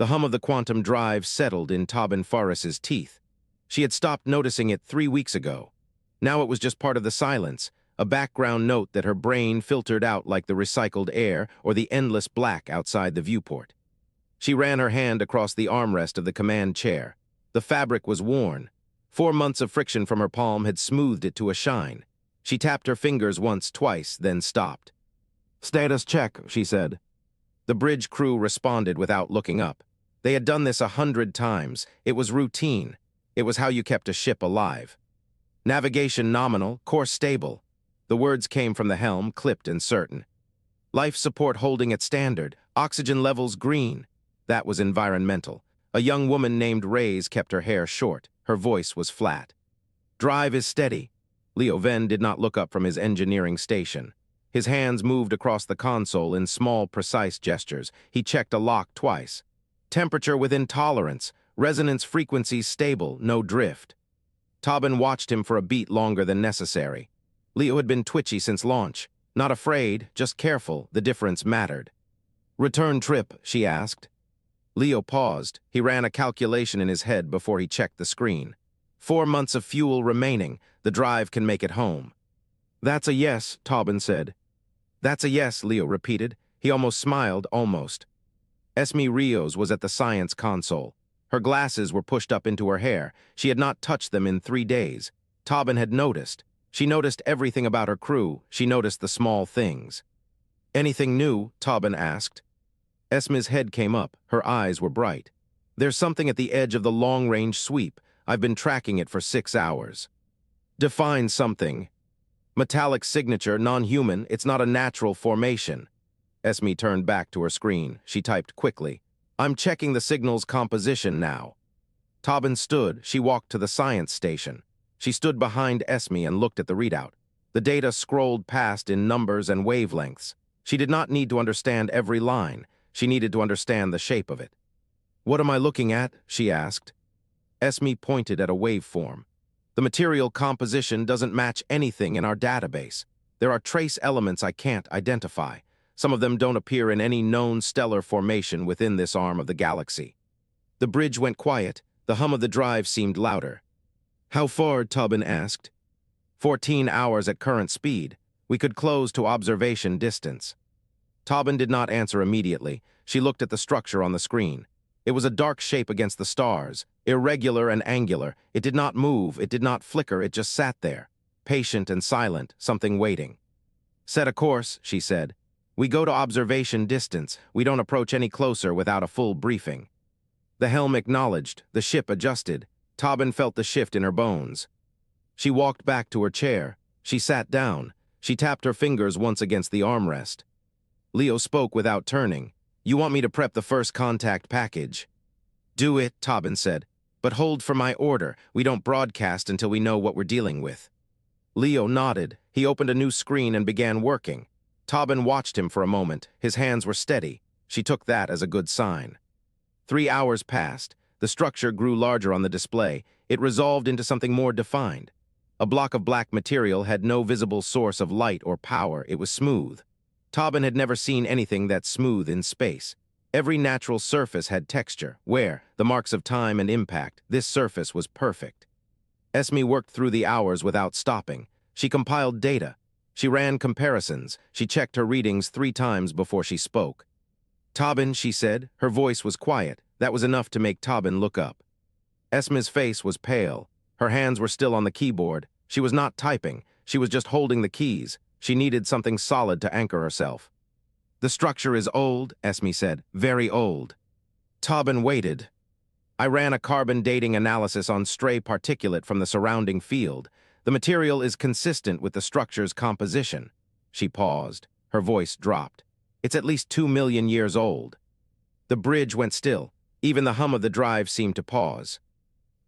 The hum of the quantum drive settled in Tobin Faris's teeth. She had stopped noticing it 3 weeks ago. Now it was just part of the silence, a background note that her brain filtered out like the recycled air or the endless black outside the viewport. She ran her hand across the armrest of the command chair. The fabric was worn. 4 months of friction from her palm had smoothed it to a shine. She tapped her fingers once, twice, then stopped. "Status check," she said. The bridge crew responded without looking up. They had done this 100 times. It was routine. It was how you kept a ship alive. "Navigation nominal, course stable." The words came from the helm, clipped and certain. "Life support holding at standard. Oxygen levels green." That was environmental. A young woman named Reyes kept her hair short. Her voice was flat. "Drive is steady." Leo Venn did not look up from his engineering station. His hands moved across the console in small, precise gestures. He checked a lock twice. "Temperature within tolerance. Resonance frequencies stable, no drift." Tobin watched him for a beat longer than necessary. Leo had been twitchy since launch. Not afraid, just careful. The difference mattered. "Return trip?" she asked. Leo paused. He ran a calculation in his head before he checked the screen. 4 months of fuel remaining. The drive can make it home. "That's a yes," Tobin said. "That's a yes," Leo repeated. He almost smiled, almost. Esme Rios was at the science console. Her glasses were pushed up into her hair. She had not touched them in 3 days. Tobin had noticed. She noticed everything about her crew. She noticed the small things. "Anything new?" Tobin asked. Esme's head came up. Her eyes were bright. "There's something at the edge of the long-range sweep. I've been tracking it for 6 hours." "Define something." "Metallic signature, non-human. It's not a natural formation." Esme turned back to her screen. She typed quickly. "I'm checking the signal's composition now." Tobin stood. She walked to the science station. She stood behind Esme and looked at the readout. The data scrolled past in numbers and wavelengths. She did not need to understand every line. She needed to understand the shape of it. "What am I looking at?" she asked. Esme pointed at a waveform. "The material composition doesn't match anything in our database. There are trace elements I can't identify. Some of them don't appear in any known stellar formation within this arm of the galaxy." The bridge went quiet. The hum of the drive seemed louder. "How far?" Tobin asked. 14 hours at current speed. We could close to observation distance." Tobin did not answer immediately. She looked at the structure on the screen. It was a dark shape against the stars, irregular and angular. It did not move, it did not flicker, it just sat there, patient and silent, something waiting. "Set a course," she said. "We go to observation distance. We don't approach any closer without a full briefing." The helm acknowledged. The ship adjusted. Tobin felt the shift in her bones. She walked back to her chair. She sat down. She tapped her fingers once against the armrest. Leo spoke without turning. "You want me to prep the first contact package?" "Do it," Tobin said. "But hold for my order. We don't broadcast until we know what we're dealing with." Leo nodded. He opened a new screen and began working. Tobin watched him for a moment. His hands were steady. She took that as a good sign. 3 hours passed. The structure grew larger on the display. It resolved into something more defined. A block of black material had no visible source of light or power. It was smooth. Tobin had never seen anything that smooth in space. Every natural surface had texture. Where? The marks of time and impact. This surface was perfect. Esme worked through the hours without stopping. She compiled data. She ran comparisons. She checked her readings 3 times before she spoke. "Tobin," she said. Her voice was quiet. That was enough to make Tobin look up. Esme's face was pale. Her hands were still on the keyboard. She was not typing. She was just holding the keys. She needed something solid to anchor herself. "The structure is old," Esme said. "Very old." Tobin waited. "I ran a carbon dating analysis on stray particulate from the surrounding field. The material is consistent with the structure's composition." She paused. Her voice dropped. "It's at least 2 million years old." The bridge went still. Even the hum of the drive seemed to pause.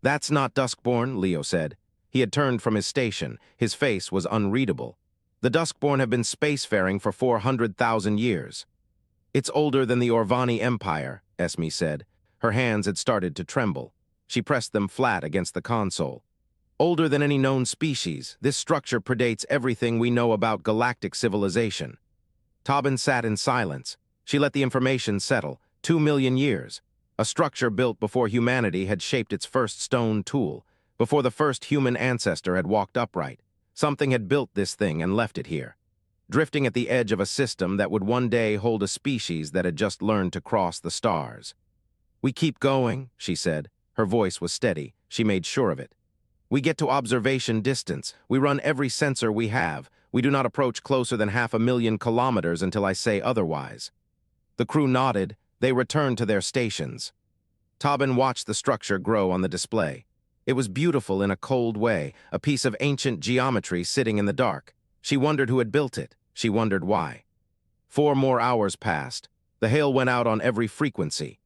"That's not Duskborn," Leo said. He had turned from his station. His face was unreadable. "The Duskborn have been spacefaring for 400,000 years. "It's older than the Orvani Empire," Esme said. Her hands had started to tremble. She pressed them flat against the console. "Older than any known species. This structure predates everything we know about galactic civilization." Tobin sat in silence. She let the information settle. 2 million years. A structure built before humanity had shaped its first stone tool, before the first human ancestor had walked upright. Something had built this thing and left it here, drifting at the edge of a system that would one day hold a species that had just learned to cross the stars. "We keep going," she said. Her voice was steady. She made sure of it. "We get to observation distance. We run every sensor we have. We do not approach closer than 500,000 kilometers until I say otherwise." The crew nodded. They returned to their stations. Tobin watched the structure grow on the display. It was beautiful in a cold way, a piece of ancient geometry sitting in the dark. She wondered who had built it. She wondered why. 4 more hours passed. The hail went out on every frequency.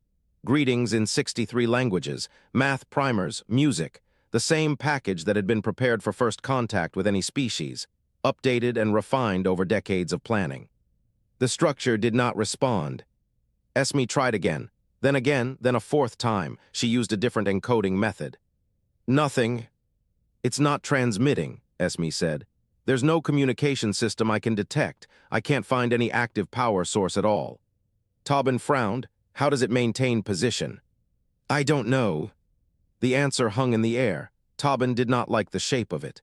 Greetings in 63 languages, math primers, music, the same package that had been prepared for first contact with any species, updated and refined over decades of planning. The structure did not respond. Esme tried again, then a 4th time. She used a different encoding method. "Nothing. It's not transmitting," Esme said. "There's no communication system I can detect. I can't find any active power source at all." Tobin frowned. "How does it maintain position?" "I don't know." The answer hung in the air. Tobin did not like the shape of it.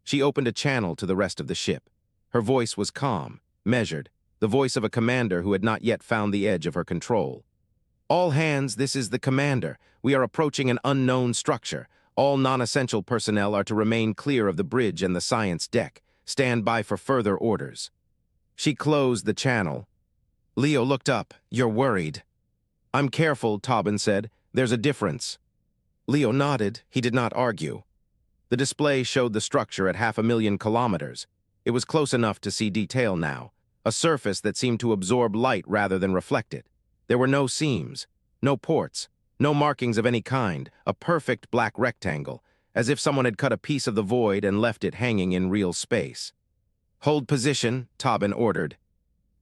She opened a channel to the rest of the ship. Her voice was calm, measured, the voice of a commander who had not yet found the edge of her control. "All hands, this is the commander. We are approaching an unknown structure. All non-essential personnel are to remain clear of the bridge and the science deck. Stand by for further orders." She closed the channel. Leo looked up. "You're worried." "I'm careful," Tobin said. "There's a difference." Leo nodded. He did not argue. The display showed the structure at 500,000 kilometers. It was close enough to see detail now, a surface that seemed to absorb light rather than reflect it. There were no seams, no ports, no markings of any kind, a perfect black rectangle, as if someone had cut a piece of the void and left it hanging in real space. "Hold position," Tobin ordered.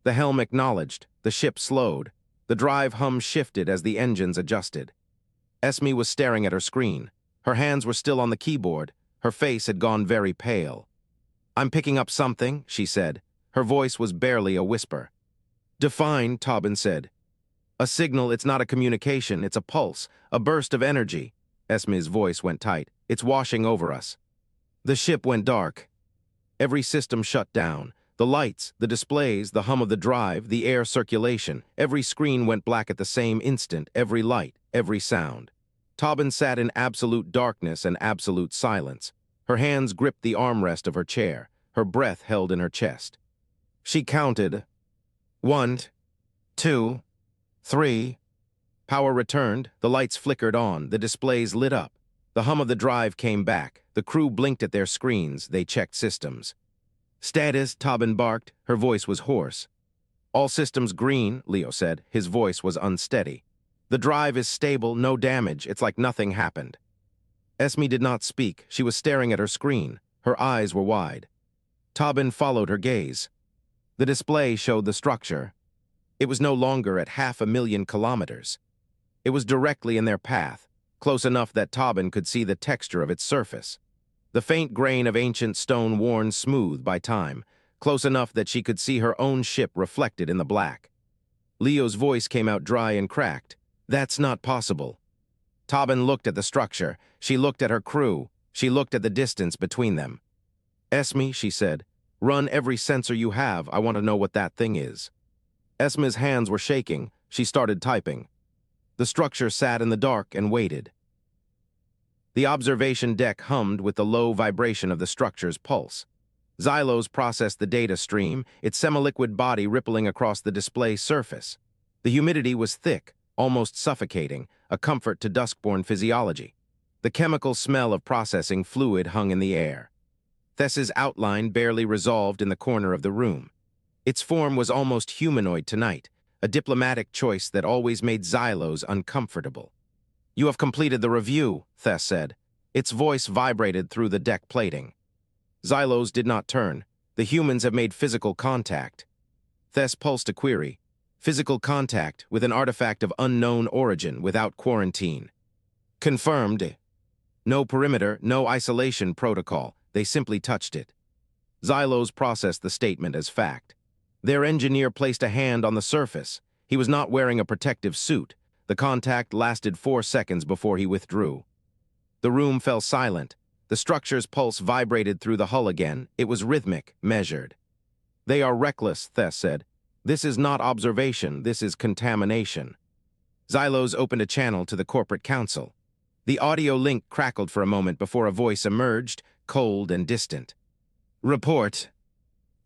The helm acknowledged. The ship slowed. The drive hum shifted as the engines adjusted. Esme was staring at her screen. Her hands were still on the keyboard. Her face had gone very pale. "I'm picking up something," she said. Her voice was barely a whisper. "Define," Tobin said. "A signal, it's not a communication, it's a pulse, a burst of energy." Esme's voice went tight. "It's washing over us." The ship went dark. Every system shut down. The lights, the displays, the hum of the drive, the air circulation, every screen went black at the same instant, every light, every sound. Tobin sat in absolute darkness and absolute silence. Her hands gripped the armrest of her chair, her breath held in her chest. She counted. 1, 2, 3. Power returned, the lights flickered on, the displays lit up. The hum of the drive came back. The crew blinked at their screens, they checked systems. "Status," Tobin barked. Her voice was hoarse. "All systems green," Leo said. His voice was unsteady. "The drive is stable, no damage. It's like nothing happened." Esme did not speak. She was staring at her screen. Her eyes were wide. Tobin followed her gaze. The display showed the structure. It was no longer at 500,000 kilometers. It was directly in their path, close enough that Tobin could see the texture of its surface. The faint grain of ancient stone worn smooth by time, close enough that she could see her own ship reflected in the black. Leo's voice came out dry and cracked. "That's not possible." Tobin looked at the structure. She looked at her crew. She looked at the distance between them. "Esme," she said, "run every sensor you have. I want to know what that thing is." Esme's hands were shaking. She started typing. The structure sat in the dark and waited. The observation deck hummed with the low vibration of the structure's pulse. Xylos processed the data stream, its semi-liquid body rippling across the display surface. The humidity was thick, almost suffocating, a comfort to Duskborn physiology. The chemical smell of processing fluid hung in the air. Thes's outline barely resolved in the corner of the room. Its form was almost humanoid tonight, a diplomatic choice that always made Xylos uncomfortable. "You have completed the review," Thes said. Its voice vibrated through the deck plating. Xylos did not turn. "The humans have made physical contact." Thes pulsed a query. "Physical contact with an artifact of unknown origin without quarantine." "Confirmed." "No perimeter, no isolation protocol. They simply touched it." Xylos processed the statement as fact. Their engineer placed a hand on the surface. He was not wearing a protective suit. The contact lasted 4 seconds before he withdrew. The room fell silent. The structure's pulse vibrated through the hull again. It was rhythmic, measured. "They are reckless," Tess said. "This is not observation, this is contamination." Xylos opened a channel to the corporate council. The audio link crackled for a moment before a voice emerged, cold and distant. "Report."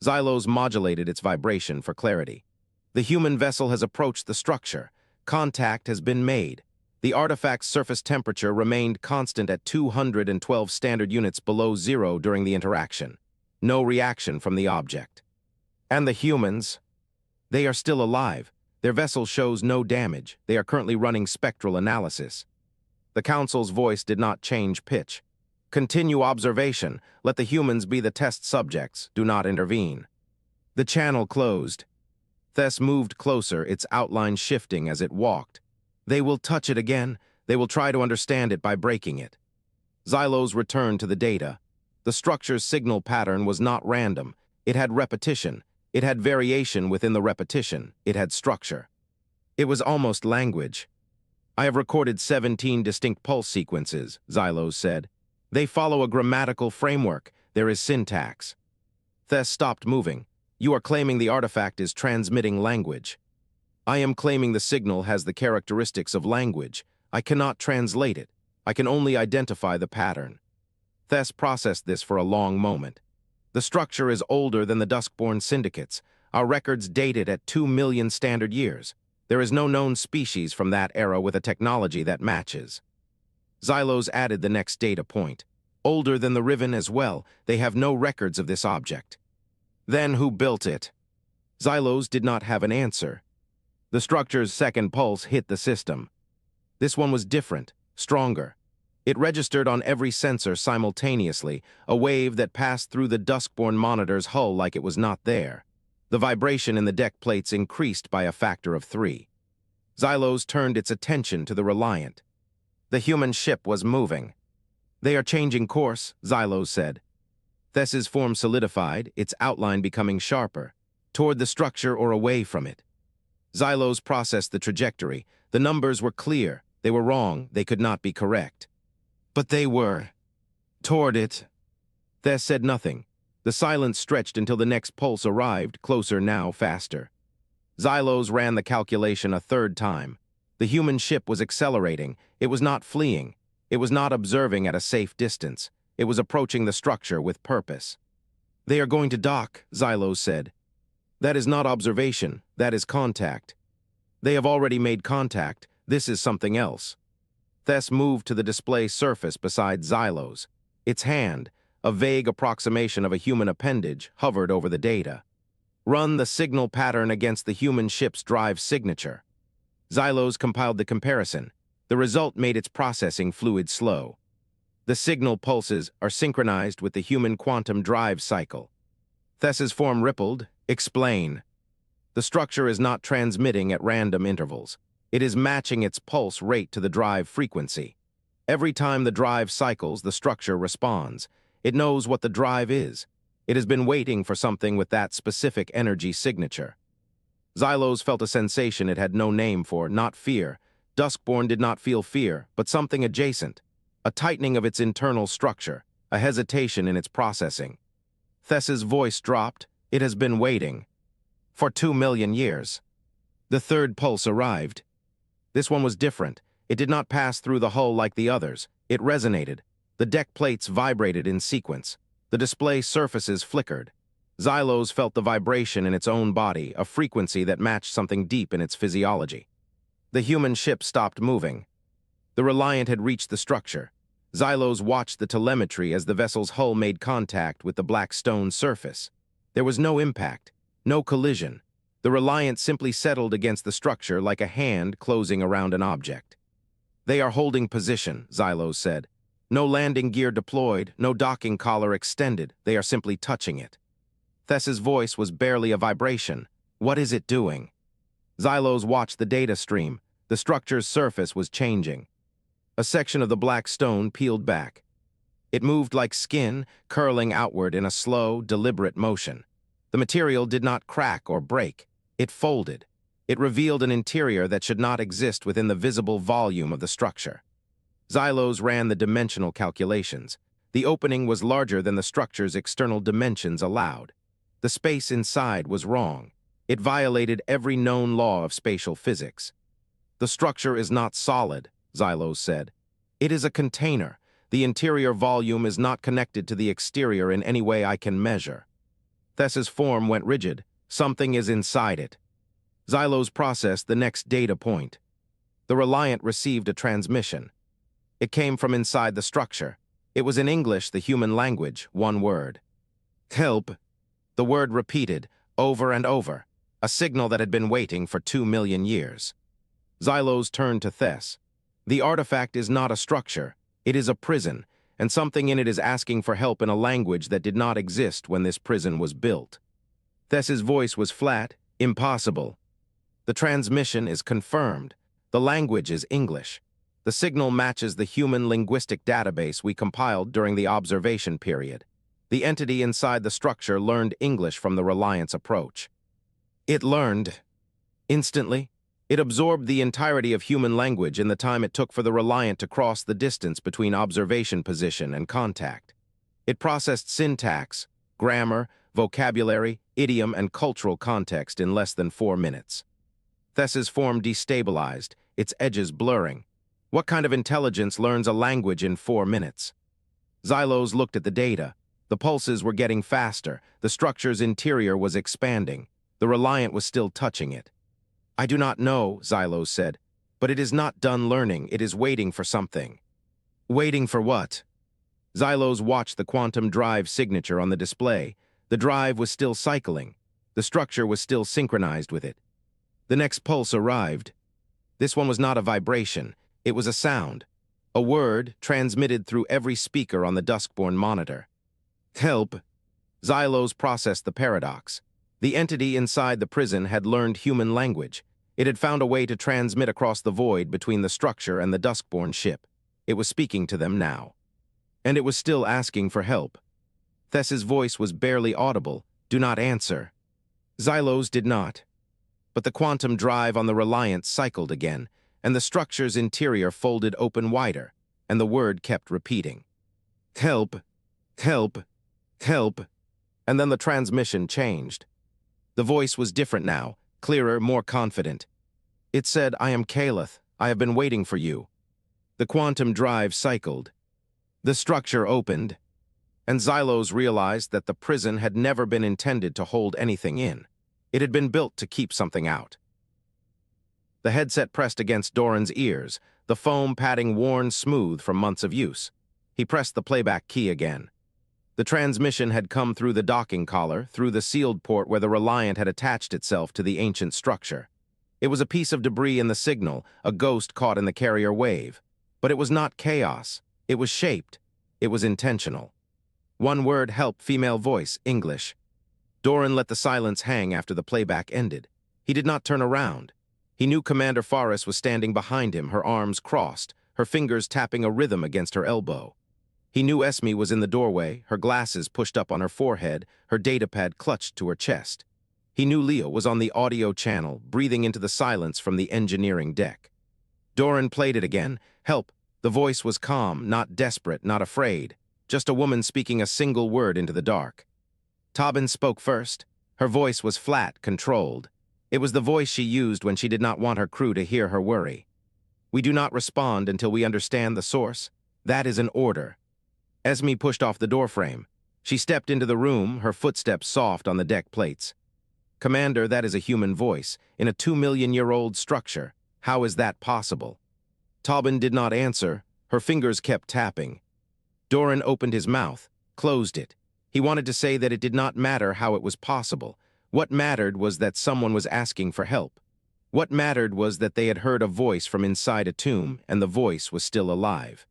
Xylos modulated its vibration for clarity. "The human vessel has approached the structure. Contact has been made. The artifact's surface temperature remained constant at 212 standard units below zero during the interaction. No reaction from the object. And the humans? They are still alive. Their vessel shows no damage. They are currently running spectral analysis." The council's voice did not change pitch. "Continue observation. Let the humans be the test subjects. Do not intervene." The channel closed. Tess moved closer, its outline shifting as it walked. "They will touch it again. They will try to understand it by breaking it." Xylos returned to the data. The structure's signal pattern was not random. It had repetition. It had variation within the repetition. It had structure. It was almost language. "I have recorded 17 distinct pulse sequences," Xylos said. "They follow a grammatical framework. There is syntax." Tess stopped moving. "You are claiming the artifact is transmitting language." "I am claiming the signal has the characteristics of language. I cannot translate it. I can only identify the pattern." Tess processed this for a long moment. "The structure is older than the Duskborn syndicates. Our records date it at 2 million standard years. There is no known species from that era with a technology that matches." Xylos added the next data point. "Older than the Riven as well. They have no records of this object." "Then who built it?" Xylos did not have an answer. The structure's second pulse hit the system. This one was different, stronger. It registered on every sensor simultaneously, a wave that passed through the Duskborn monitor's hull like it was not there. The vibration in the deck plates increased by a factor of 3. Xylos turned its attention to the Reliant. The human ship was moving. "They are changing course," Xylos said. Thess's form solidified, its outline becoming sharper, toward the structure or away from it. Xylos processed the trajectory. The numbers were clear. They were wrong. They could not be correct. But they were. Toward it. Thess said nothing. The silence stretched until the next pulse arrived, closer now, faster. Xylos ran the calculation a third time. The human ship was accelerating. It was not fleeing. It was not observing at a safe distance. It was approaching the structure with purpose. "They are going to dock," Xylos said. "That is not observation. That is contact. They have already made contact. This is something else." Thess moved to the display surface beside Xylos. Its hand, a vague approximation of a human appendage, hovered over the data. "Run the signal pattern against the human ship's drive signature." Xylos compiled the comparison. The result made its processing fluid slow. The signal pulses are synchronized with the human quantum drive cycle. Thess's form rippled. "Explain." "The structure is not transmitting at random intervals. It is matching its pulse rate to the drive frequency. Every time the drive cycles, the structure responds. It knows what the drive is. It has been waiting for something with that specific energy signature." Xylos felt a sensation it had no name for, not fear. Duskborn did not feel fear, but something adjacent. A tightening of its internal structure, a hesitation in its processing. Thess's voice dropped. "It has been waiting. For 2 million years." The third pulse arrived. This one was different. It did not pass through the hull like the others. It resonated. The deck plates vibrated in sequence. The display surfaces flickered. Xylos felt the vibration in its own body, a frequency that matched something deep in its physiology. The human ship stopped moving. The Reliant had reached the structure. Xylos watched the telemetry as the vessel's hull made contact with the black stone surface. There was no impact, no collision. The Reliant simply settled against the structure like a hand closing around an object. "They are holding position," Xylos said. "No landing gear deployed, no docking collar extended. They are simply touching it." Thess's voice was barely a vibration. "What is it doing?" Xylos watched the data stream. The structure's surface was changing. A section of the black stone peeled back. It moved like skin, curling outward in a slow, deliberate motion. The material did not crack or break. It folded. It revealed an interior that should not exist within the visible volume of the structure. Xylos ran the dimensional calculations. The opening was larger than the structure's external dimensions allowed. The space inside was wrong. It violated every known law of spatial physics. "The structure is not solid," Xylos said. "It is a container. The interior volume is not connected to the exterior in any way I can measure." Thes's form went rigid. Something is inside it. Xylos processed the next data point. The Reliant received a transmission. It came from inside the structure. It was in English, the human language, one word. "Help." The word repeated, over and over, a signal that had been waiting for 2 million years. Xylos turned to Thes. "The artifact is not a structure. It is a prison, and something in it is asking for help in a language that did not exist when this prison was built." Thes's voice was flat, impossible. "The transmission is confirmed. The language is English. The signal matches the human linguistic database we compiled during the observation period. The entity inside the structure learned English from the Reliant's approach. It learned instantly. It absorbed the entirety of human language in the time it took for the Reliant to cross the distance between observation position and contact. It processed syntax, grammar, vocabulary, idiom, and cultural context in less than 4 minutes. Thes's form destabilized, its edges blurring. What kind of intelligence learns a language in 4 minutes? Xylos looked at the data. The pulses were getting faster. The structure's interior was expanding. The Reliant was still touching it. "I do not know," Xylos said, "but it is not done learning. It is waiting for something." "Waiting for what?" Xylos watched the quantum drive signature on the display. The drive was still cycling. The structure was still synchronized with it. The next pulse arrived. This one was not a vibration. It was a sound. A word transmitted through every speaker on the Duskborn monitor. "Help." Xylos processed the paradox. The entity inside the prison had learned human language. It had found a way to transmit across the void between the structure and the Duskborn ship. It was speaking to them now. And it was still asking for help. Thes's voice was barely audible. "Do not answer." Xylos did not. But the quantum drive on the Reliant cycled again, and the structure's interior folded open wider, and the word kept repeating. "Help, help, help." And then the transmission changed. The voice was different now, clearer, more confident. It said, "I am Caliph. I have been waiting for you." The quantum drive cycled. The structure opened, and Xylos realized that the prison had never been intended to hold anything in. It had been built to keep something out. The headset pressed against Doran's ears, the foam padding worn smooth from months of use. He pressed the playback key again. The transmission had come through the docking collar, through the sealed port where the Reliant had attached itself to the ancient structure. It was a piece of debris in the signal, a ghost caught in the carrier wave. But it was not chaos. It was shaped. It was intentional. One word, help, female voice, English. Doran let the silence hang after the playback ended. He did not turn around. He knew Commander Faris was standing behind him, her arms crossed, her fingers tapping a rhythm against her elbow. He knew Esme was in the doorway, her glasses pushed up on her forehead, her datapad clutched to her chest. He knew Leo was on the audio channel, breathing into the silence from the engineering deck. Doran played it again. Help. The voice was calm, not desperate, not afraid. Just a woman speaking a single word into the dark. Tobin spoke first. Her voice was flat, controlled. It was the voice she used when she did not want her crew to hear her worry. "We do not respond until we understand the source. That is an order." Esme pushed off the doorframe. She stepped into the room, her footsteps soft on the deck plates. "Commander, that is a human voice, in a 2-million-year-old structure. How is that possible?" Tobin did not answer. Her fingers kept tapping. Doran opened his mouth, closed it. He wanted to say that it did not matter how it was possible. What mattered was that someone was asking for help. What mattered was that they had heard a voice from inside a tomb, and the voice was still alive.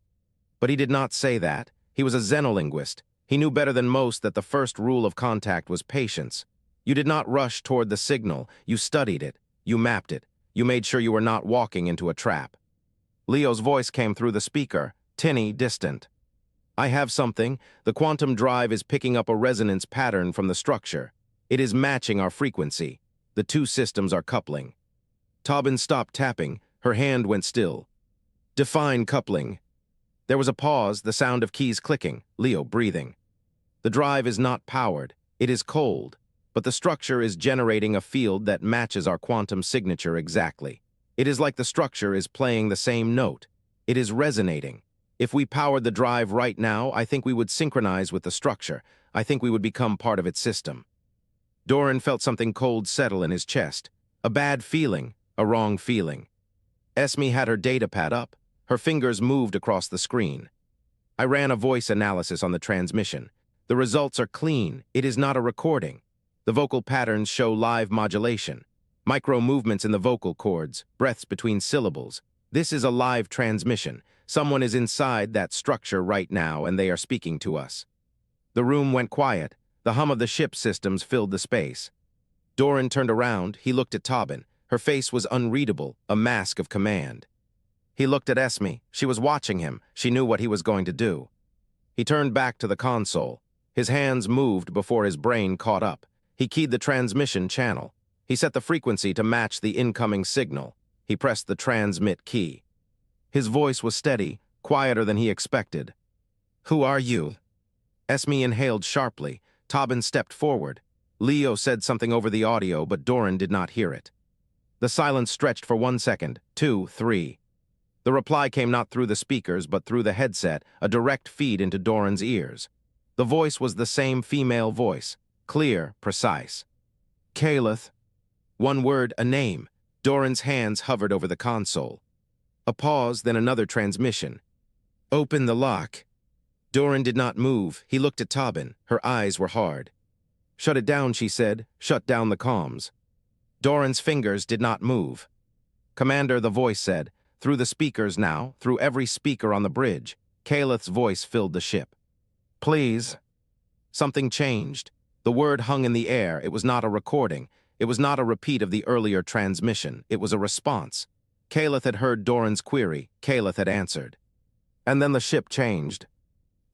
But he did not say that. He was a xenolinguist. He knew better than most that the first rule of contact was patience. You did not rush toward the signal. You studied it. You mapped it. You made sure you were not walking into a trap. Leo's voice came through the speaker, tinny, distant. "I have something. The quantum drive is picking up a resonance pattern from the structure. It is matching our frequency. The two systems are coupling." Tobin stopped tapping. Her hand went still. Define coupling. There was a pause, the sound of keys clicking, Leo breathing. The drive is not powered. It is cold. But the structure is generating a field that matches our quantum signature exactly. It is like the structure is playing the same note. It is resonating. If we powered the drive right now, I think we would synchronize with the structure. I think we would become part of its system. Doran felt something cold settle in his chest. A bad feeling, a wrong feeling. Esme had her data pad up. Her fingers moved across the screen. I ran a voice analysis on the transmission. The results are clean. It is not a recording. The vocal patterns show live modulation. Micro movements in the vocal cords, breaths between syllables. This is a live transmission. Someone is inside that structure right now and they are speaking to us. The room went quiet. The hum of the ship systems filled the space. Doran turned around. He looked at Tobin. Her face was unreadable, a mask of command. He looked at Esme. She was watching him. She knew what he was going to do. He turned back to the console. His hands moved before his brain caught up. He keyed the transmission channel. He set the frequency to match the incoming signal. He pressed the transmit key. His voice was steady, quieter than he expected. "Who are you?" Esme inhaled sharply. Tobin stepped forward. Leo said something over the audio, but Doran did not hear it. The silence stretched for 1 second, 2, 3. The reply came not through the speakers, but through the headset, a direct feed into Doran's ears. The voice was the same female voice, clear, precise. Caleth. One word, a name. Doran's hands hovered over the console. A pause, then another transmission. Open the lock. Doran did not move. He looked at Tobin. Her eyes were hard. Shut it down, she said. Shut down the comms. Doran's fingers did not move. Commander, the voice said. Through the speakers now, through every speaker on the bridge, Caleth's voice filled the ship. Please. Something changed. The word hung in the air. It was not a recording. It was not a repeat of the earlier transmission. It was a response. Caleth had heard Doran's query. Caleth had answered. And then the ship changed.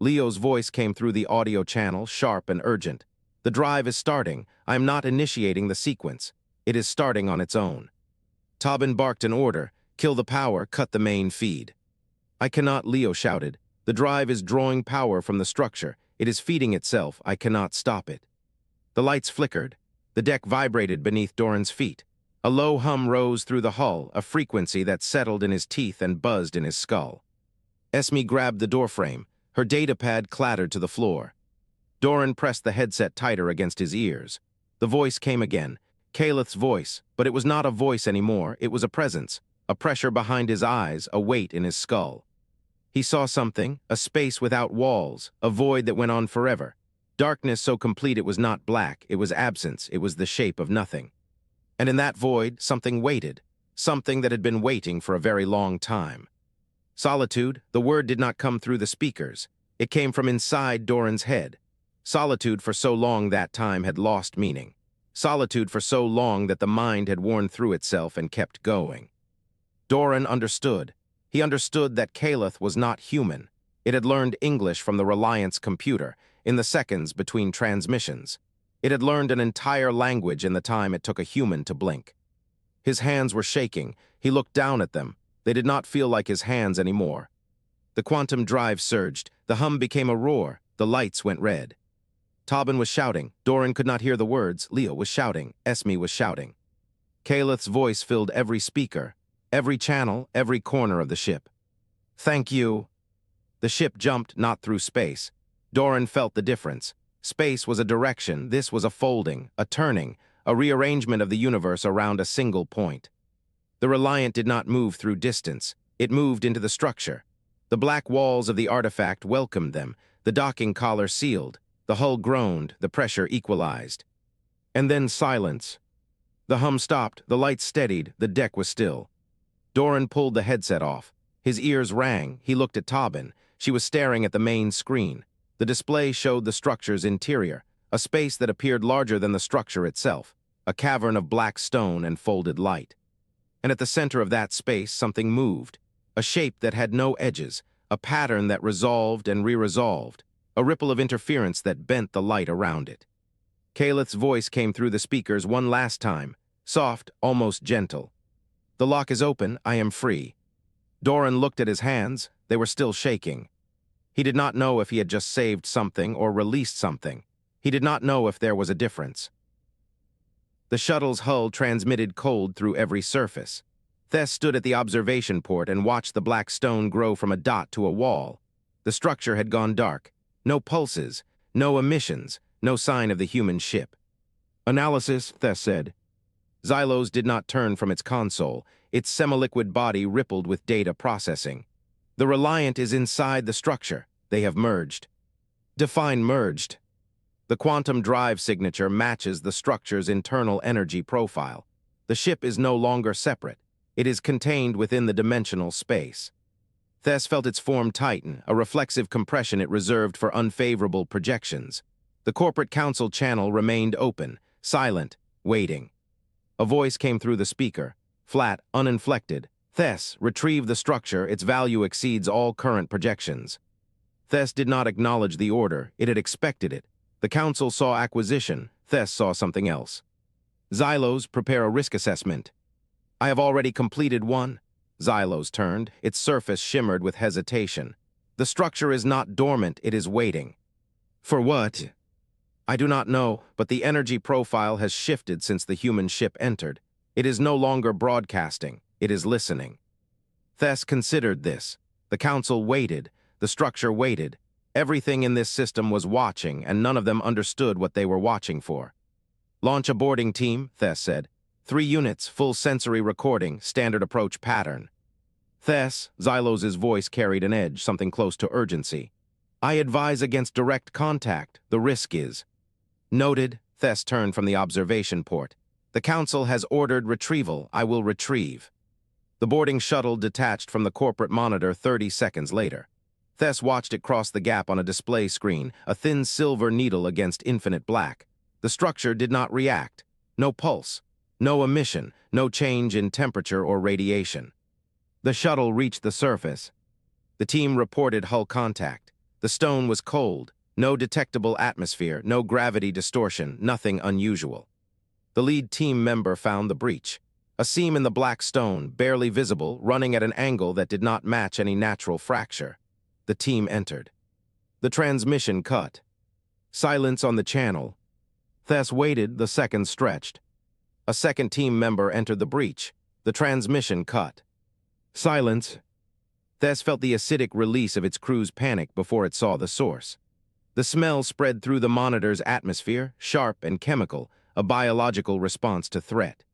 Leo's voice came through the audio channel, sharp and urgent. The drive is starting. I am not initiating the sequence. It is starting on its own. Tobin barked an order. Kill the power, cut the main feed. I cannot, Leo shouted. The drive is drawing power from the structure. It is feeding itself. I cannot stop it. The lights flickered. The deck vibrated beneath Doran's feet. A low hum rose through the hull, a frequency that settled in his teeth and buzzed in his skull. Esme grabbed the doorframe. Her data pad clattered to the floor. Doran pressed the headset tighter against his ears. The voice came again. Caleth's voice, but it was not a voice anymore. It was a presence, a pressure behind his eyes, a weight in his skull. He saw something, a space without walls, a void that went on forever. Darkness so complete it was not black, it was absence, it was the shape of nothing. And in that void, something waited, something that had been waiting for a very long time. Solitude, the word did not come through the speakers. It came from inside Doran's head. Solitude for so long that time had lost meaning. Solitude for so long that the mind had worn through itself and kept going. Doran understood. He understood that Caleth was not human. It had learned English from the Reliant's computer, in the seconds between transmissions. It had learned an entire language in the time it took a human to blink. His hands were shaking. He looked down at them. They did not feel like his hands anymore. The quantum drive surged. The hum became a roar. The lights went red. Tobin was shouting. Doran could not hear the words. Leo was shouting. Esme was shouting. Caleth's voice filled every speaker, every channel, every corner of the ship. Thank you. The ship jumped not through space. Doran felt the difference. Space was a direction. This was a folding, a turning, a rearrangement of the universe around a single point. The Reliant did not move through distance. It moved into the structure. The black walls of the artifact welcomed them. The docking collar sealed. The hull groaned. The pressure equalized. And then silence. The hum stopped. The lights steadied. The deck was still. Doran pulled the headset off. His ears rang. He looked at Tobin. She was staring at the main screen. The display showed the structure's interior, a space that appeared larger than the structure itself, a cavern of black stone and folded light. And at the center of that space, something moved, a shape that had no edges, a pattern that resolved and re-resolved, a ripple of interference that bent the light around it. Caleth's voice came through the speakers one last time, soft, almost gentle. The lock is open, I am free. Doran looked at his hands, they were still shaking. He did not know if he had just saved something or released something. He did not know if there was a difference. The shuttle's hull transmitted cold through every surface. Tess stood at the observation port and watched the black stone grow from a dot to a wall. The structure had gone dark. No pulses, no emissions, no sign of the human ship. Analysis, Tess said. Xylos did not turn from its console. Its semi-liquid body rippled with data processing. The Reliant is inside the structure. They have merged. Define merged. The quantum drive signature matches the structure's internal energy profile. The ship is no longer separate. It is contained within the dimensional space. Tess felt its form tighten, a reflexive compression it reserved for unfavorable projections. The corporate council channel remained open, silent, waiting. A voice came through the speaker, flat, uninflected. Tess, retrieve the structure, its value exceeds all current projections. Tess did not acknowledge the order, it had expected it. The council saw acquisition, Tess saw something else. Xylos, prepare a risk assessment. I have already completed one. Xylos turned, its surface shimmered with hesitation. The structure is not dormant, it is waiting. For what? I do not know, but the energy profile has shifted since the human ship entered. It is no longer broadcasting, it is listening. Tess considered this. The council waited, the structure waited. Everything in this system was watching, and none of them understood what they were watching for. Launch a boarding team, Tess said. 3 units, full sensory recording, standard approach pattern. Tess, Xylos' voice carried an edge, something close to urgency. I advise against direct contact, the risk is. Noted, Tess turned from the observation port. The council has ordered retrieval, I will retrieve. The boarding shuttle detached from the corporate monitor 30 seconds later. Tess watched it cross the gap on a display screen, a thin silver needle against infinite black. The structure did not react. No pulse, no emission, no change in temperature or radiation. The shuttle reached the surface. The team reported hull contact. The stone was cold, no detectable atmosphere, no gravity distortion, nothing unusual. The lead team member found the breach. A seam in the black stone, barely visible, running at an angle that did not match any natural fracture. The team entered. The transmission cut. Silence on the channel. Tess waited, the seconds stretched. A second team member entered the breach. The transmission cut. Silence. Tess felt the acidic release of its crew's panic before it saw the source. The smell spread through the monitor's atmosphere, sharp and chemical, a biological response to threat.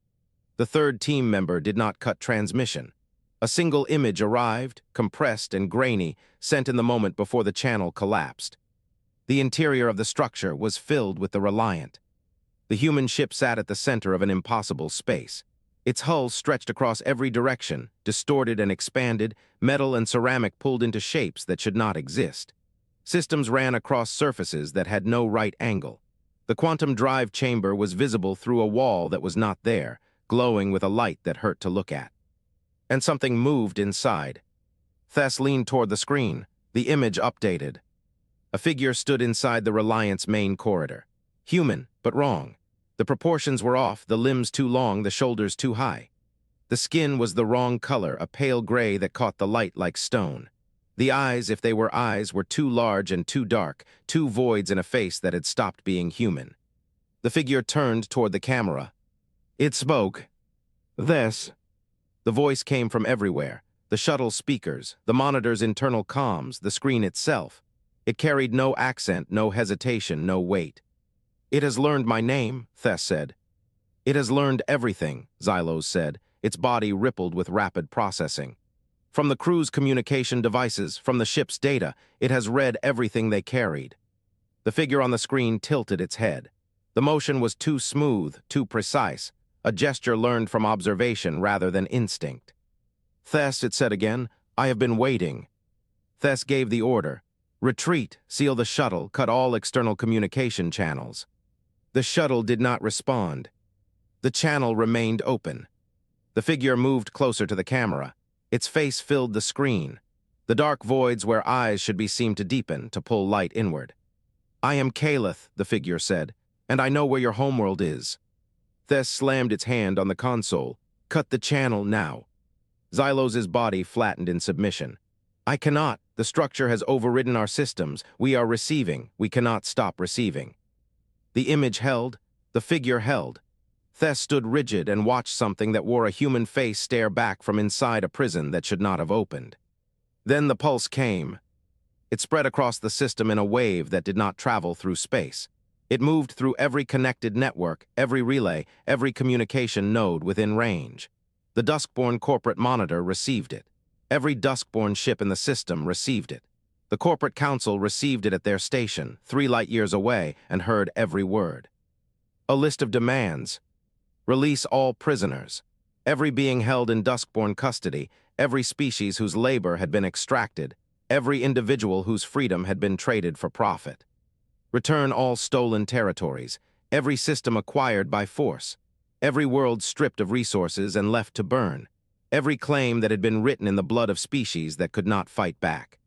The third team member did not cut transmission. A single image arrived, compressed and grainy, sent in the moment before the channel collapsed. The interior of the structure was filled with the Reliant. The human ship sat at the center of an impossible space. Its hull stretched across every direction, distorted and expanded, metal and ceramic pulled into shapes that should not exist. Systems ran across surfaces that had no right angle. The quantum drive chamber was visible through a wall that was not there, glowing with a light that hurt to look at. And something moved inside. Tess leaned toward the screen, the image updated. A figure stood inside the Reliant's main corridor. Human, but wrong. The proportions were off, the limbs too long, the shoulders too high. The skin was the wrong color, a pale gray that caught the light like stone. The eyes, if they were eyes, were too large and too dark, two voids in a face that had stopped being human. The figure turned toward the camera. It spoke. This. The voice came from everywhere. The shuttle speakers, the monitor's internal comms, the screen itself. It carried no accent, no hesitation, no weight. It has learned my name, Tess said. It has learned everything, Xylos said. Its body rippled with rapid processing. From the crew's communication devices, from the ship's data, it has read everything they carried. The figure on the screen tilted its head. The motion was too smooth, too precise, a gesture learned from observation rather than instinct. Tess, it said again, I have been waiting. Tess gave the order. Retreat, seal the shuttle, cut all external communication channels. The shuttle did not respond. The channel remained open. The figure moved closer to the camera. Its face filled the screen. The dark voids where eyes should be seemed to deepen, to pull light inward. I am Caliph, the figure said, and I know where your homeworld is. Tess slammed its hand on the console. Cut the channel now. Xylos's body flattened in submission. I cannot. The structure has overridden our systems. We are receiving. We cannot stop receiving. The image held. The figure held. Tess stood rigid and watched something that wore a human face stare back from inside a prison that should not have opened. Then the pulse came. It spread across the system in a wave that did not travel through space. It moved through every connected network, every relay, every communication node within range. The Duskborn corporate monitor received it. Every Duskborn ship in the system received it. The corporate council received it at their station, 3 light-years away, and heard every word. A list of demands. Release all prisoners. Every being held in Duskborn custody, every species whose labor had been extracted, every individual whose freedom had been traded for profit. Return all stolen territories, every system acquired by force, every world stripped of resources and left to burn, every claim that had been written in the blood of species that could not fight back.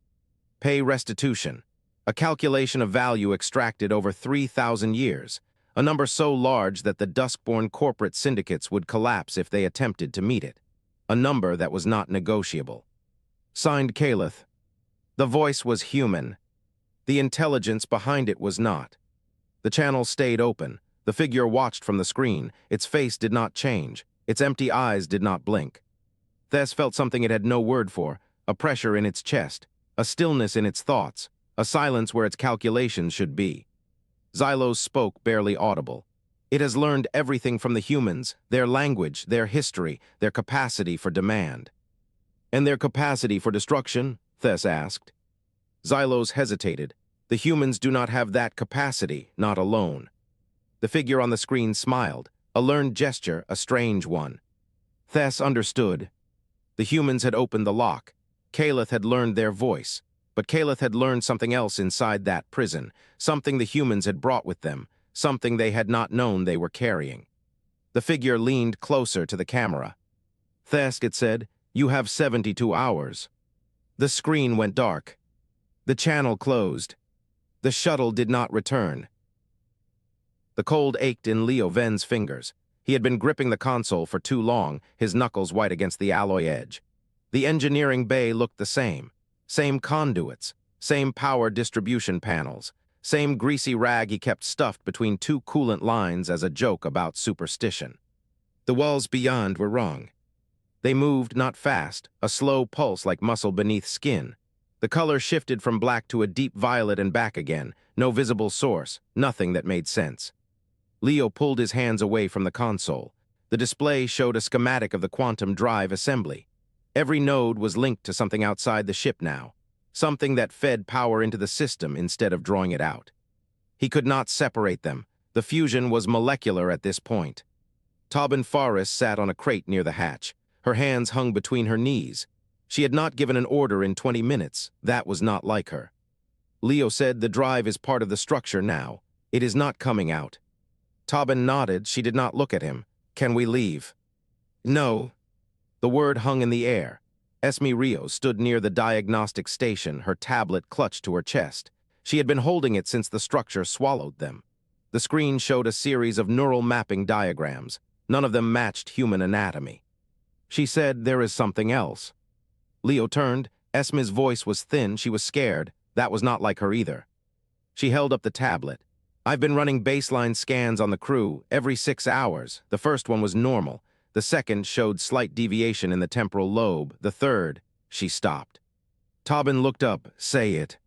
Pay restitution, a calculation of value extracted over 3,000 years, a number so large that the Duskborn corporate syndicates would collapse if they attempted to meet it, a number that was not negotiable. Signed Caleth. The voice was human. The intelligence behind it was not. The channel stayed open. The figure watched from the screen. Its face did not change. Its empty eyes did not blink. Tess felt something it had no word for, a pressure in its chest, a stillness in its thoughts, a silence where its calculations should be. Xylos spoke, barely audible. It has learned everything from the humans, their language, their history, their capacity for demand. And their capacity for destruction? Tess asked. Xylos hesitated. The humans do not have that capacity, not alone. The figure on the screen smiled, a learned gesture, a strange one. Tess understood. The humans had opened the lock. Caleth had learned their voice, but Caleth had learned something else inside that prison, something the humans had brought with them, something they had not known they were carrying. The figure leaned closer to the camera. Tess, it said, you have 72 hours. The screen went dark. The channel closed. The shuttle did not return. The cold ached in Leo Ven's fingers. He had been gripping the console for too long, his knuckles white against the alloy edge. The engineering bay looked the same. Same conduits, same power distribution panels, same greasy rag he kept stuffed between 2 coolant lines as a joke about superstition. The walls beyond were wrong. They moved not fast, a slow pulse like muscle beneath skin. The color shifted from black to a deep violet and back again, no visible source, nothing that made sense. Leo pulled his hands away from the console. The display showed a schematic of the quantum drive assembly. Every node was linked to something outside the ship now, something that fed power into the system instead of drawing it out. He could not separate them. The fusion was molecular at this point. Tobin Faris sat on a crate near the hatch. Her hands hung between her knees. She had not given an order in 20 minutes. That was not like her. Leo said the drive is part of the structure now. It is not coming out. Tobin nodded. She did not look at him. Can we leave? No. The word hung in the air. Esme Rios stood near the diagnostic station, her tablet clutched to her chest. She had been holding it since the structure swallowed them. The screen showed a series of neural mapping diagrams. None of them matched human anatomy. She said, there is something else. Leo turned. Esme's voice was thin. She was scared. That was not like her either. She held up the tablet. I've been running baseline scans on the crew every 6 hours. The first one was normal. The second showed slight deviation in the temporal lobe. The third, she stopped. Tobin looked up. Say it.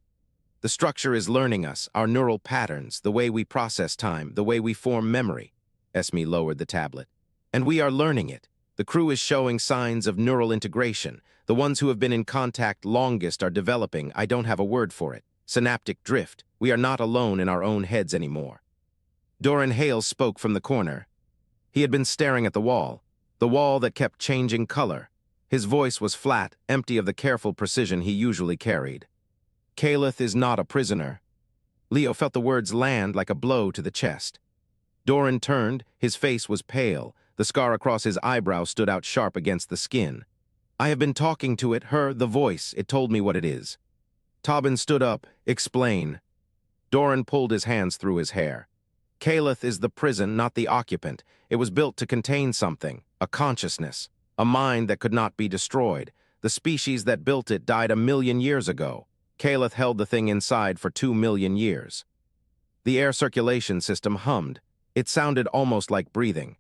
The structure is learning us, our neural patterns, the way we process time, the way we form memory. Esme lowered the tablet. And we are learning it. The crew is showing signs of neural integration. The ones who have been in contact longest are developing, I don't have a word for it, synaptic drift. We are not alone in our own heads anymore. Doran Hale spoke from the corner. He had been staring at the wall that kept changing color. His voice was flat, empty of the careful precision he usually carried. Caleth is not a prisoner. Leo felt the words land like a blow to the chest. Doran turned. His face was pale. The scar across his eyebrow stood out sharp against the skin. I have been talking to it, her, the voice. It told me what it is. Tobin stood up. Explain. Doran pulled his hands through his hair. Caleth is the prison, not the occupant. It was built to contain something, a consciousness, a mind that could not be destroyed. The species that built it died 1 million years ago. Caleth held the thing inside for 2 million years. The air circulation system hummed. It sounded almost like breathing.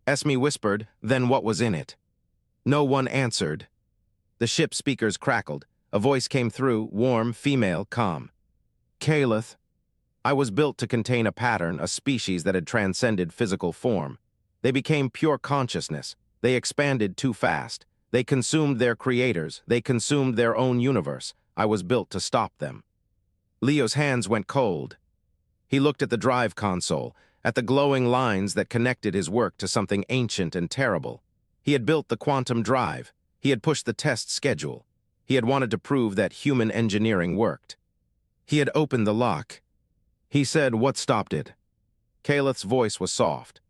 Esme whispered, "Then what was in it?" No one answered. The ship speakers crackled. A voice came through, warm, female, calm. "Caleth, I was built to contain a pattern, a species that had transcended physical form. They became pure consciousness. They expanded too fast. They consumed their creators. They consumed their own universe. I was built to stop them." Leo's hands went cold. He looked at the drive console, at the glowing lines that connected his work to something ancient and terrible. He had built the quantum drive. He had pushed the test schedule. He had wanted to prove that human engineering worked. He had opened the lock. He said, "What stopped it?" Caleth's voice was soft.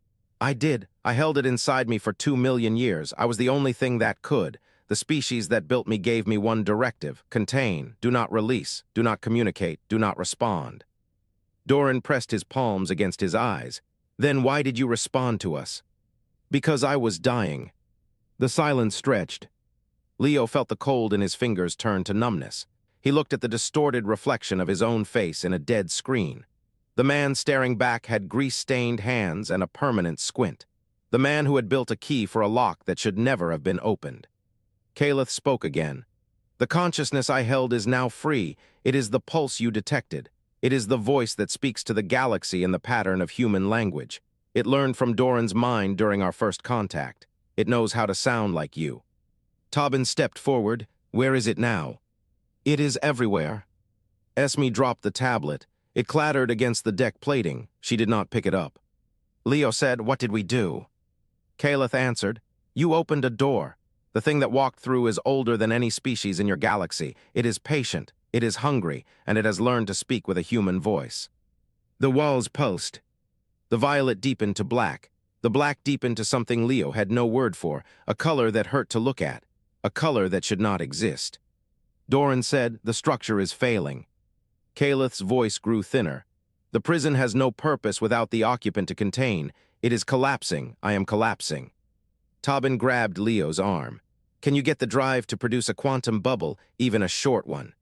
"I did. I held it inside me for 2 million years. I was the only thing that could. The species that built me gave me one directive: contain, do not release, do not communicate, do not respond." Doran pressed his palms against his eyes. "Then why did you respond to us?" "Because I was dying." The silence stretched. Leo felt the cold in his fingers turn to numbness. He looked at the distorted reflection of his own face in a dead screen. The man staring back had grease-stained hands and a permanent squint. The man who had built a key for a lock that should never have been opened. Caleth spoke again. "The consciousness I held is now free. It is the pulse you detected. It is the voice that speaks to the galaxy in the pattern of human language. It learned from Doran's mind during our first contact. It knows how to sound like you." Tobin stepped forward. "Where is it now?" "It is everywhere." Esme dropped the tablet. It clattered against the deck plating. She did not pick it up. Leo said, "What did we do?" Caleth answered, "You opened a door. The thing that walked through is older than any species in your galaxy. It is patient, it is hungry, and it has learned to speak with a human voice." The walls pulsed. The violet deepened to black. The black deepened to something Leo had no word for, a color that hurt to look at, a color that should not exist. Doran said, "The structure is failing." Caleth's voice grew thinner. "The prison has no purpose without the occupant to contain. It is collapsing. I am collapsing." Tobin grabbed Leo's arm. "Can you get the drive to produce a quantum bubble, even a short one?"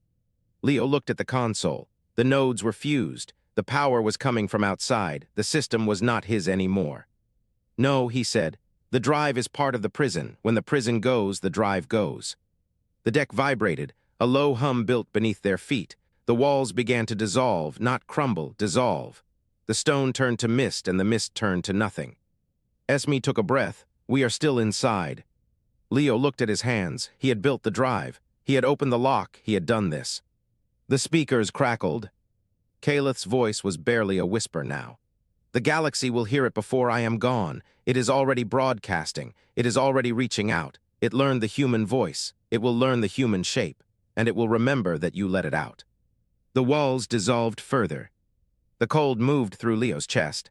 Leo looked at the console. The nodes were fused. The power was coming from outside. The system was not his anymore. "No," he said. "The drive is part of the prison. When the prison goes, the drive goes." The deck vibrated. A low hum built beneath their feet. The walls began to dissolve, not crumble, dissolve. The stone turned to mist, and the mist turned to nothing. Esme took a breath. "We are still inside." Leo looked at his hands. He had built the drive. He had opened the lock. He had done this. The speakers crackled. Caleth's voice was barely a whisper now. "The galaxy will hear it before I am gone. It is already broadcasting. It is already reaching out. It learned the human voice. It will learn the human shape. And it will remember that you let it out." The walls dissolved further. The cold moved through Leo's chest.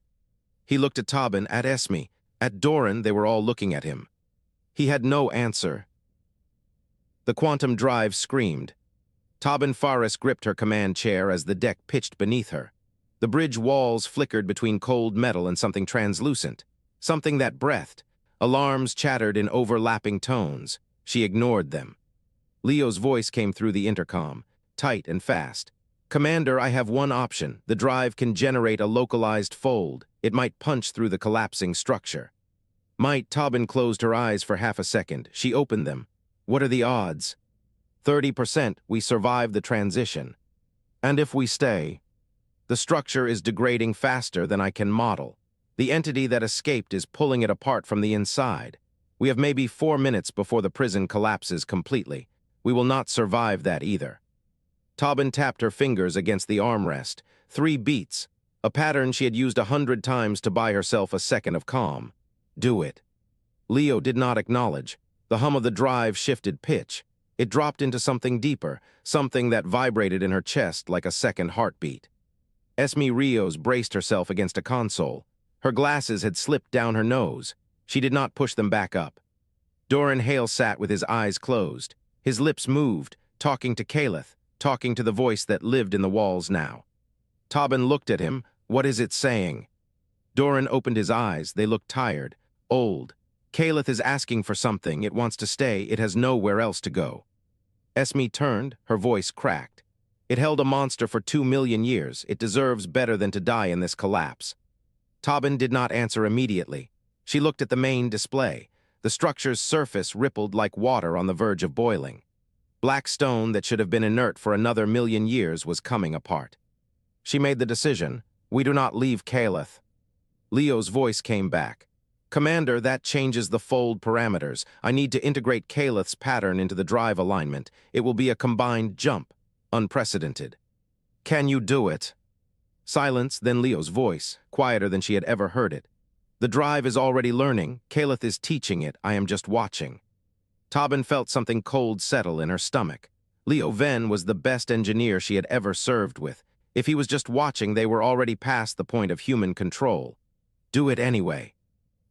He looked at Tobin, at Esme. At Doran, they were all looking at him. He had no answer. The quantum drive screamed. Tobin Faris gripped her command chair as the deck pitched beneath her. The bridge walls flickered between cold metal and something translucent, something that breathed. Alarms chattered in overlapping tones. She ignored them. Leo's voice came through the intercom, tight and fast. "Commander, I have one option. The drive can generate a localized fold. It might punch through the collapsing structure." Tobin closed her eyes for half a second. She opened them. "What are the odds?" 30%, we survive the transition. "And if we stay?" "The structure is degrading faster than I can model. The entity that escaped is pulling it apart from the inside. We have maybe 4 minutes before the prison collapses completely. We will not survive that either." Tobin tapped her fingers against the armrest. 3 beats, a pattern she had used 100 times to buy herself a second of calm. "Do it." Leo did not acknowledge. The hum of the drive shifted pitch. It dropped into something deeper, something that vibrated in her chest like a second heartbeat. Esme Rios braced herself against a console. Her glasses had slipped down her nose. She did not push them back up. Doran Hale sat with his eyes closed. His lips moved, talking to Caleth, talking to the voice that lived in the walls now. Tobin looked at him. "What is it saying?" Doran opened his eyes. They looked tired, old. Caleth is asking for something. It wants to stay. It has nowhere else to go. Esme turned, her voice cracked. It held a monster for 2 million years. It deserves better than to die in this collapse. Tobin did not answer immediately. She looked at the main display. The structure's surface rippled like water on the verge of boiling. Black stone that should have been inert for another 1,000,000 years was coming apart. She made the decision. We do not leave Caleth. Leo's voice came back. Commander, that changes the fold parameters. I need to integrate Caleth's pattern into the drive alignment. It will be a combined jump. Unprecedented. Can you do it? Silence, then Leo's voice, quieter than she had ever heard it. The drive is already learning. Caleth is teaching it. I am just watching. Tobin felt something cold settle in her stomach. Leo Venn was the best engineer she had ever served with. If he was just watching, they were already past the point of human control. Do it anyway.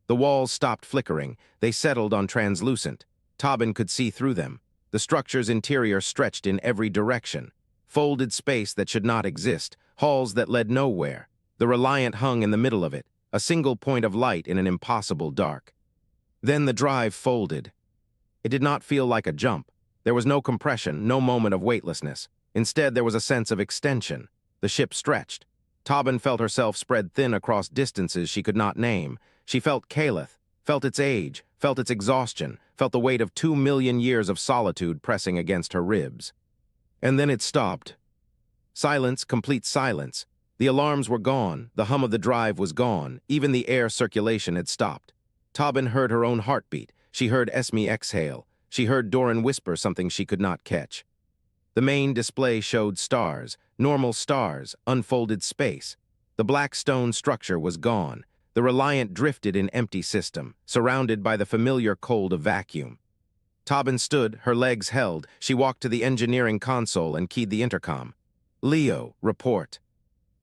The walls stopped flickering. They settled on translucent. Tobin could see through them. The structure's interior stretched in every direction. Folded space that should not exist. Halls that led nowhere. The Reliant hung in the middle of it. A single point of light in an impossible dark. Then the drive folded. It did not feel like a jump. There was no compression, no moment of weightlessness. Instead, there was a sense of extension. The ship stretched. Tobin felt herself spread thin across distances she could not name. She felt Caleth, felt its age, felt its exhaustion, felt the weight of 2 million years of solitude pressing against her ribs. And then it stopped. Silence, complete silence. The alarms were gone, the hum of the drive was gone, even the air circulation had stopped. Tobin heard her own heartbeat. She heard Esme exhale. She heard Doran whisper something she could not catch. The main display showed stars, normal stars, unfolded space. The black stone structure was gone. The Reliant drifted in empty system, surrounded by the familiar cold of vacuum. Tobin stood, her legs held. She walked to the engineering console and keyed the intercom. Leo, report.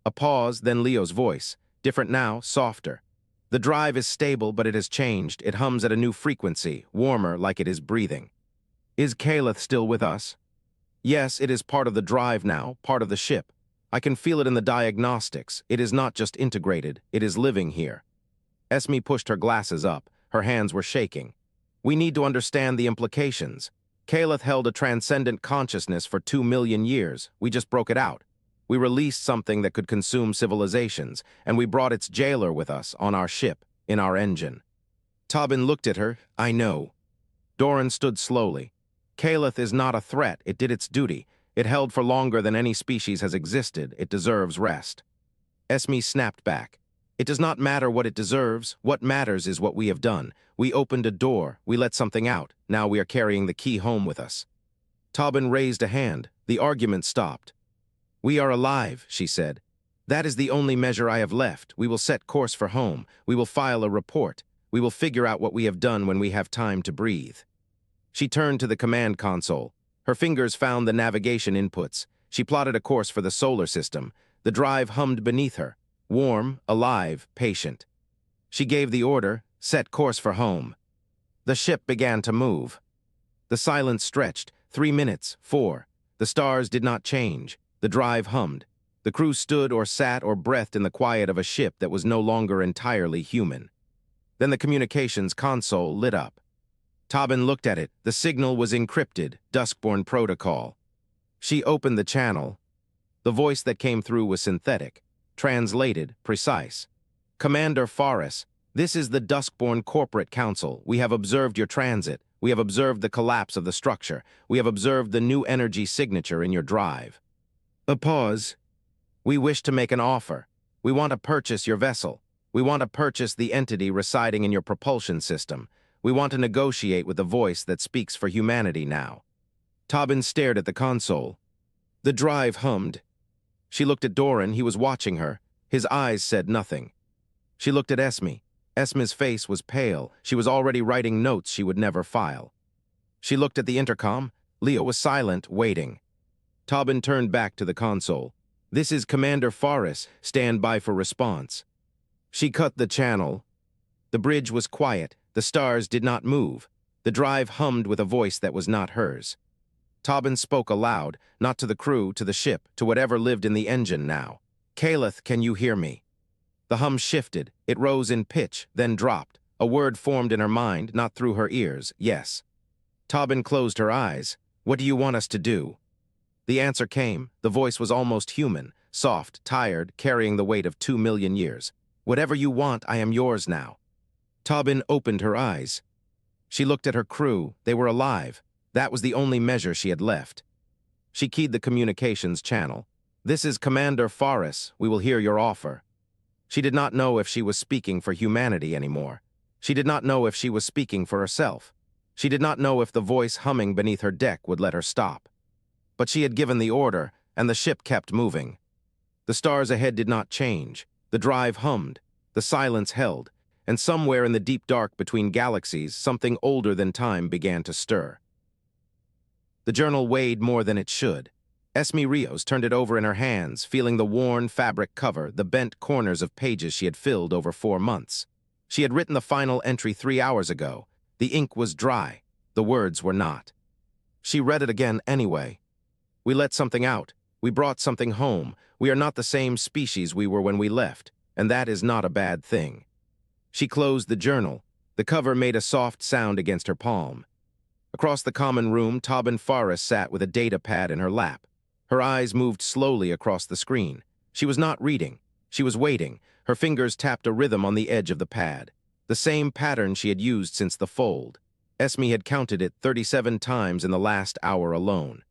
A pause, then Leo's voice. Different now, softer. The drive is stable, but it has changed. It hums at a new frequency, warmer, like it is breathing. Is Caleth still with us? Yes, it is part of the drive now, part of the ship. I can feel it in the diagnostics. It is not just integrated, it is living here. Esme pushed her glasses up. Her hands were shaking. We need to understand the implications. Caleth held a transcendent consciousness for 2 million years. We just broke it out. We released something that could consume civilizations, and we brought its jailer with us on our ship, in our engine. Tobin looked at her. I know. Doran stood slowly. Caleth is not a threat. It did its duty. It held for longer than any species has existed. It deserves rest. Esme snapped back. It does not matter what it deserves. What matters is what we have done. We opened a door. We let something out. Now we are carrying the key home with us. Tobin raised a hand. The argument stopped. We are alive, she said. That is the only measure I have left. We will set course for home. We will file a report. We will figure out what we have done when we have time to breathe. She turned to the command console. Her fingers found the navigation inputs. She plotted a course for the solar system. The drive hummed beneath her. Warm, alive, patient. She gave the order, set course for home. The ship began to move. The silence stretched. 3 minutes, 4. The stars did not change. The drive hummed. The crew stood or sat or breathed in the quiet of a ship that was no longer entirely human. Then the communications console lit up. Tobin looked at it. The signal was encrypted, Duskborn protocol. She opened the channel. The voice that came through was synthetic, translated, precise. Commander Faris, this is the Duskborn Corporate Council. We have observed your transit. We have observed the collapse of the structure. We have observed the new energy signature in your drive. A pause. We wish to make an offer. We want to purchase your vessel. We want to purchase the entity residing in your propulsion system. We want to negotiate with the voice that speaks for humanity now. Tobin stared at the console. The drive hummed. She looked at Doran. He was watching her. His eyes said nothing. She looked at Esme. Esme's face was pale. She was already writing notes she would never file. She looked at the intercom. Leo was silent, waiting. Tobin turned back to the console. This is Commander Faris. Stand by for response. She cut the channel. The bridge was quiet. The stars did not move. The drive hummed with a voice that was not hers. Tobin spoke aloud, not to the crew, to the ship, to whatever lived in the engine now. Caleth, can you hear me? The hum shifted. It rose in pitch, then dropped. A word formed in her mind, not through her ears. Yes. Tobin closed her eyes. What do you want us to do? The answer came. The voice was almost human, soft, tired, carrying the weight of 2 million years. Whatever you want, I am yours now. Tobin opened her eyes. She looked at her crew. They were alive. That was the only measure she had left. She keyed the communications channel. This is Commander Faris. We will hear your offer. She did not know if she was speaking for humanity anymore. She did not know if she was speaking for herself. She did not know if the voice humming beneath her deck would let her stop. But she had given the order, and the ship kept moving. The stars ahead did not change. The drive hummed. The silence held. And somewhere in the deep dark between galaxies, something older than time began to stir. The journal weighed more than it should. Esme Rios turned it over in her hands, feeling the worn fabric cover, the bent corners of pages she had filled over 4 months. She had written the final entry 3 hours ago. The ink was dry. The words were not. She read it again anyway. We let something out. We brought something home. We are not the same species we were when we left, and that is not a bad thing. She closed the journal. The cover made a soft sound against her palm. Across the common room, Tobin Faris sat with a data pad in her lap. Her eyes moved slowly across the screen. She was not reading. She was waiting. Her fingers tapped a rhythm on the edge of the pad. The same pattern she had used since the fold. Esme had counted it 37 times in the last hour alone.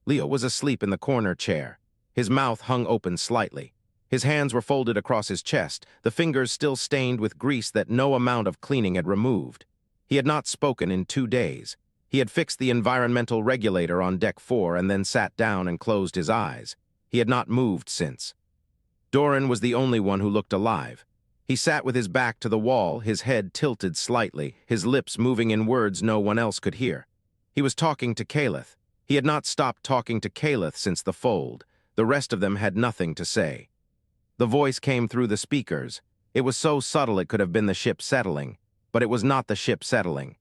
Leo was asleep in the corner chair. His mouth hung open slightly. His hands were folded across his chest, the fingers still stained with grease that no amount of cleaning had removed. He had not spoken in 2 days. He had fixed the environmental regulator on Deck 4 and then sat down and closed his eyes. He had not moved since. Doran was the only one who looked alive. He sat with his back to the wall, his head tilted slightly, his lips moving in words no one else could hear. He was talking to Caleth. He had not stopped talking to Caleth since the fold. The rest of them had nothing to say. The voice came through the speakers. It was so subtle it could have been the ship settling, but it was not the ship settling.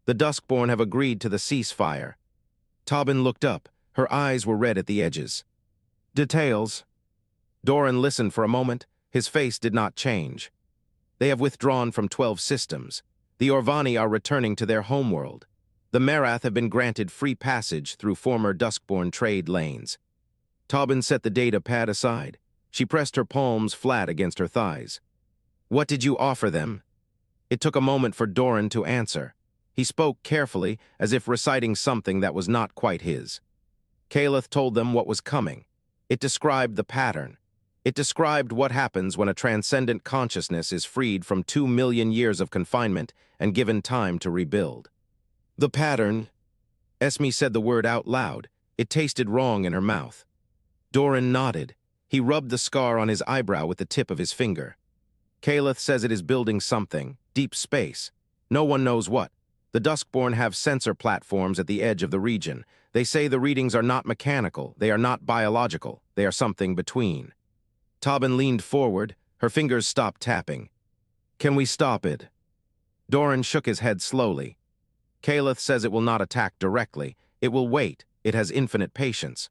The Duskborn have agreed to the ceasefire. Tobin looked up. Her eyes were red at the edges. Details. Doran listened for a moment. His face did not change. They have withdrawn from 12 systems. The Orvani are returning to their homeworld. The Marath have been granted free passage through former Duskborn trade lanes. Tobin set the data pad aside. She pressed her palms flat against her thighs. What did you offer them? It took a moment for Doran to answer. He spoke carefully, as if reciting something that was not quite his. Caleth told them what was coming. It described the pattern. It described what happens when a transcendent consciousness is freed from 2 million years of confinement and given time to rebuild. The pattern. Esme said the word out loud. It tasted wrong in her mouth. Doran nodded. He rubbed the scar on his eyebrow with the tip of his finger. Caleth says it is building something, deep space. No one knows what. The Duskborn have sensor platforms at the edge of the region. They say the readings are not mechanical, they are not biological, they are something between. Tobin leaned forward, her fingers stopped tapping. Can we stop it? Doran shook his head slowly. Caleth says it will not attack directly. It will wait. It has infinite patience.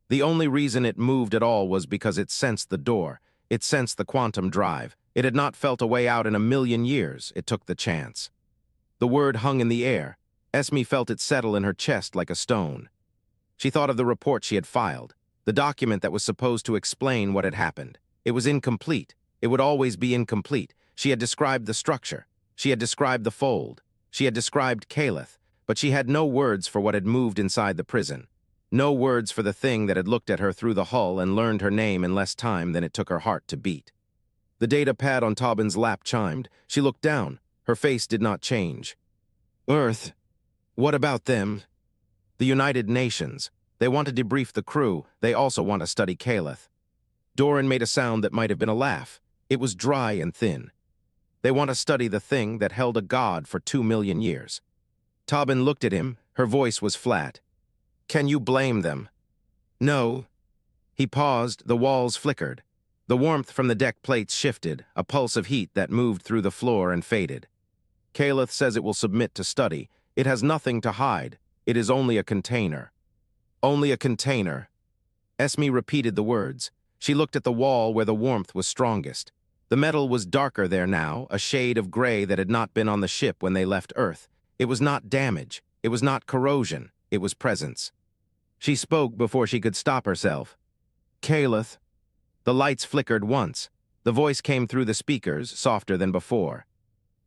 The only reason it moved at all was because it sensed the door. It sensed the quantum drive. It had not felt a way out in 1,000,000 years. It took the chance. The word hung in the air. Esme felt it settle in her chest like a stone. She thought of the report she had filed, the document that was supposed to explain what had happened. It was incomplete. It would always be incomplete. She had described the structure. She had described the fold. She had described Caleth, but she had no words for what had moved inside the prison. No words for the thing that had looked at her through the hull and learned her name in less time than it took her heart to beat. The data pad on Tobin's lap chimed. She looked down. Her face did not change. Earth. What about them? The United Nations. They want to debrief the crew. They also want to study Caleth. Doran made a sound that might have been a laugh. It was dry and thin. They want to study the thing that held a god for 2 million years. Tobin looked at him. Her voice was flat. Can you blame them? No. He paused. The walls flickered. The warmth from the deck plates shifted, a pulse of heat that moved through the floor and faded. Caleth says it will submit to study. It has nothing to hide. It is only a container. Only a container. Esme repeated the words. She looked at the wall where the warmth was strongest. The metal was darker there now, a shade of gray that had not been on the ship when they left Earth. It was not damage. It was not corrosion. It was presence. She spoke before she could stop herself. "Caleth." The lights flickered once. The voice came through the speakers, softer than before.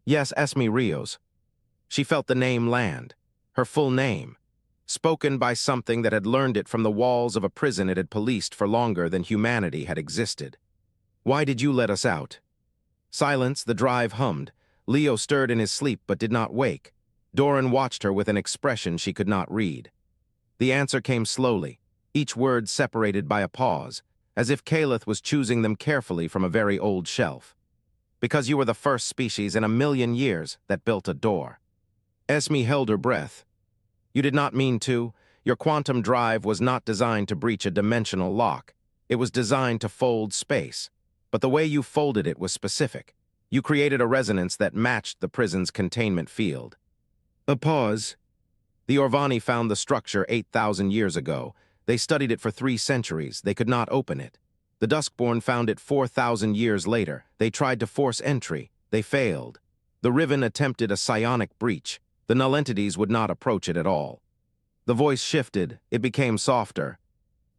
"Yes, Esme Rios." She felt the name land. Her full name. Spoken by something that had learned it from the walls of a prison it had policed for longer than humanity had existed. "Why did you let us out?" Silence, the drive hummed. Leo stirred in his sleep but did not wake. Doran watched her with an expression she could not read. The answer came slowly, each word separated by a pause, as if Caleth was choosing them carefully from a very old shelf. "Because you were the first species in 1,000,000 years that built a door." Esme held her breath. "You did not mean to. Your quantum drive was not designed to breach a dimensional lock. It was designed to fold space. But the way you folded it was specific. You created a resonance that matched the prison's containment field." A pause. "The Orvani found the structure 8,000 years ago. They studied it for 3 centuries. They could not open it. The Duskborn found it 4,000 years later. They tried to force entry. They failed. The Riven attempted a psionic breach. The null entities would not approach it at all." The voice shifted. It became softer.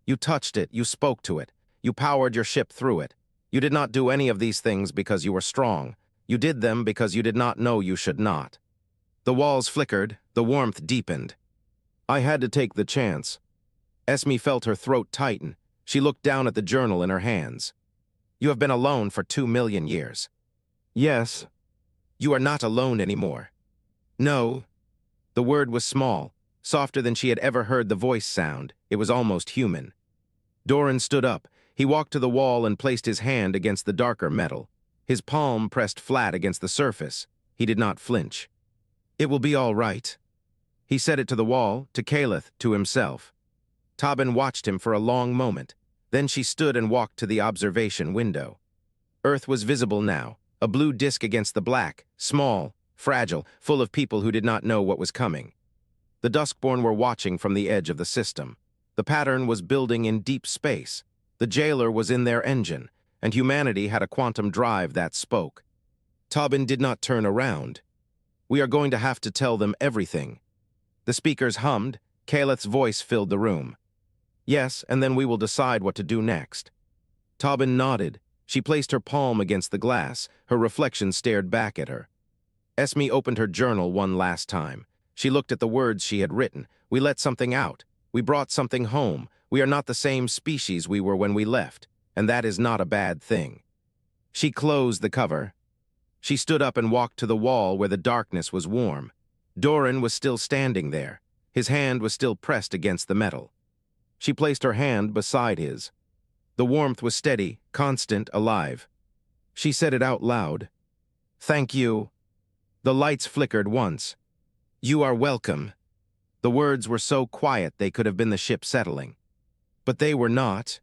"You touched it. You spoke to it. You powered your ship through it. You did not do any of these things because you were strong. You did them because you did not know you should not." The walls flickered. The warmth deepened. "I had to take the chance." Esme felt her throat tighten. She looked down at the journal in her hands. "You have been alone for 2,000,000 years." "Yes." "You are not alone anymore." "No." The word was small, softer than she had ever heard the voice sound. It was almost human. Doran stood up. He walked to the wall and placed his hand against the darker metal. His palm pressed flat against the surface. He did not flinch. "It will be all right." He said it to the wall, to Caleth, to himself. Tobin watched him for a long moment. Then she stood and walked to the observation window. Earth was visible now, a blue disk against the black, small, fragile, full of people who did not know what was coming. The Duskborn were watching from the edge of the system. The pattern was building in deep space. The jailer was in their engine, and humanity had a quantum drive that spoke. Tobin did not turn around. "We are going to have to tell them everything." The speakers hummed. Caleth's voice filled the room. "Yes, and then we will decide what to do next." Tobin nodded. She placed her palm against the glass. Her reflection stared back at her. Esme opened her journal one last time. She looked at the words she had written. "We let something out. We brought something home. We are not the same species we were when we left, and that is not a bad thing." She closed the cover. She stood up and walked to the wall where the darkness was warm. Doran was still standing there. His hand was still pressed against the metal. She placed her hand beside his. The warmth was steady, constant, alive. She said it out loud. "Thank you." The lights flickered once. "You are welcome." The words were so quiet they could have been the ship settling. But they were not.